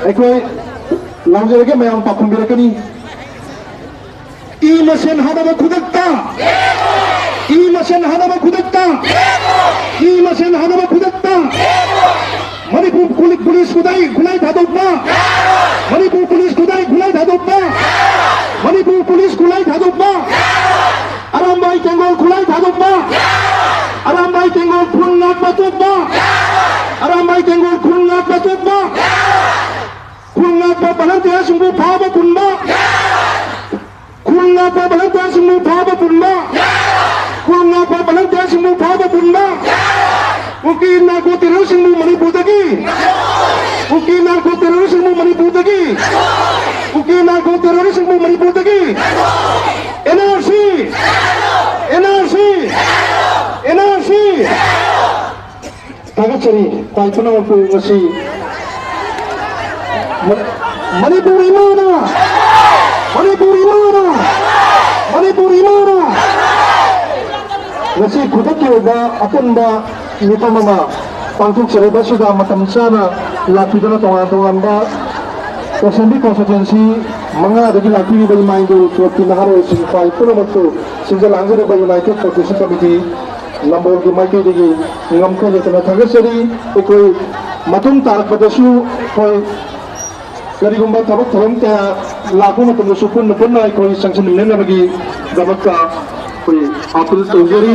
ꯑꯩꯈꯣꯏ ꯂꯥꯎꯖꯔꯒꯦ ꯃꯌꯥꯝ ꯄꯥꯎꯈꯨꯝꯕꯤꯔꯛꯀꯅꯤ ꯏ ꯃꯁꯦꯟ ꯍꯥꯠꯅꯕ ꯈꯨꯗꯛꯇ ꯏ ꯃꯁꯦꯟ ꯍꯥꯠꯅꯕ ꯈꯨꯗꯛꯇ ꯏ ꯃꯁꯦꯟ ꯍꯥꯠꯅꯕ ꯈꯨꯗꯛꯇ ꯃꯅꯤꯄꯨꯔ ꯄꯨꯂꯤꯁ ꯈꯨꯠꯂꯥꯏ ꯊꯥꯗꯣꯛꯄ ꯃꯅꯤꯄꯨꯔ ꯄꯨꯂꯤꯁ ꯈꯨꯠꯂꯥꯏ ꯊꯥꯗꯣꯛꯄ ꯃꯅꯤꯄꯨꯔ ꯄꯨꯂꯤꯁ ꯈꯨꯠꯂꯥꯏ ꯊꯥꯗꯣꯛꯄ ꯑꯔꯥꯝꯕꯥꯏ ꯇꯦꯡꯒꯣꯜ ꯈꯨꯠꯂꯥꯏ ꯊꯥꯗꯣꯛꯄ ꯑꯔꯥꯝꯕꯥꯏ ꯇꯦꯡꯒꯣꯜ ꯈꯨꯟ ꯉꯥꯛꯄ ꯇꯣꯛꯄ ꯑꯔꯥꯝꯕꯥꯏ ꯇꯦꯡꯒꯣꯜ ꯈꯨꯟ ꯉꯥꯛꯄ ꯇꯣꯛꯄ ꯈꯨꯟ ꯉꯥꯛꯄ ꯚꯂꯟꯇꯤꯌꯔꯁꯤꯡꯕꯨ ꯐꯥꯕ ꯄꯨꯟꯕ ꯈꯨꯟ ꯉꯥꯛꯄ ꯚꯂꯟꯇꯤꯌꯔꯁꯤꯡꯕꯨ ꯐꯥꯕ ꯄꯨꯟꯕ ꯈꯨꯟ ꯉꯥꯛꯄ ꯚꯂꯟꯇꯤꯌꯔꯁꯤꯡꯕꯨ ꯐꯥꯕ ꯄꯨꯟꯕ ꯎꯀꯤ ꯅꯥꯔꯀꯣ ꯇꯦꯔꯣꯔꯤꯁꯤꯡꯕꯨ ꯃꯅꯤꯄꯨꯔꯗꯒꯤ ꯎꯀꯤ ꯅꯥꯔꯀꯣ ꯇꯦꯔꯣꯔꯤꯁꯤꯡꯕꯨ ꯃꯅꯤꯄꯨꯔꯗꯒꯤ ꯎꯀꯤ ꯅꯥꯔꯀꯣ ꯇꯦꯔꯣꯔꯤꯁꯤꯡꯕꯨ ꯃꯅꯤꯄꯨꯔꯗꯒꯤ NRC ꯊꯥꯒꯠꯆꯔꯤ ꯈ꯭ꯋꯥꯏ ꯄꯨꯝꯅꯃꯛꯄꯨ ꯉꯁꯤ ꯃꯅꯤꯄꯨꯔ ꯏꯃꯥꯅ ꯃꯅꯤꯄꯨꯔ ꯏꯃꯥꯅ ꯃꯅꯤꯄꯨꯔ ꯏꯃꯥꯅ ngasi khudakki oiba apunba mifam ama pangthokjaribasida matam chana lakpiduna tongan Assembly constituency mangadagi lakpiriba imaindu choti naharo singpai punamaktu sinjalangjaraba United Protection Committee number gi maikidigi ngamkha jatana thagasari ekoi matung tarakpadasu koi karigumba thabak thorom ta lakhu matamsu punna ekoi sanction nimnabagi damakka koi apil tawjari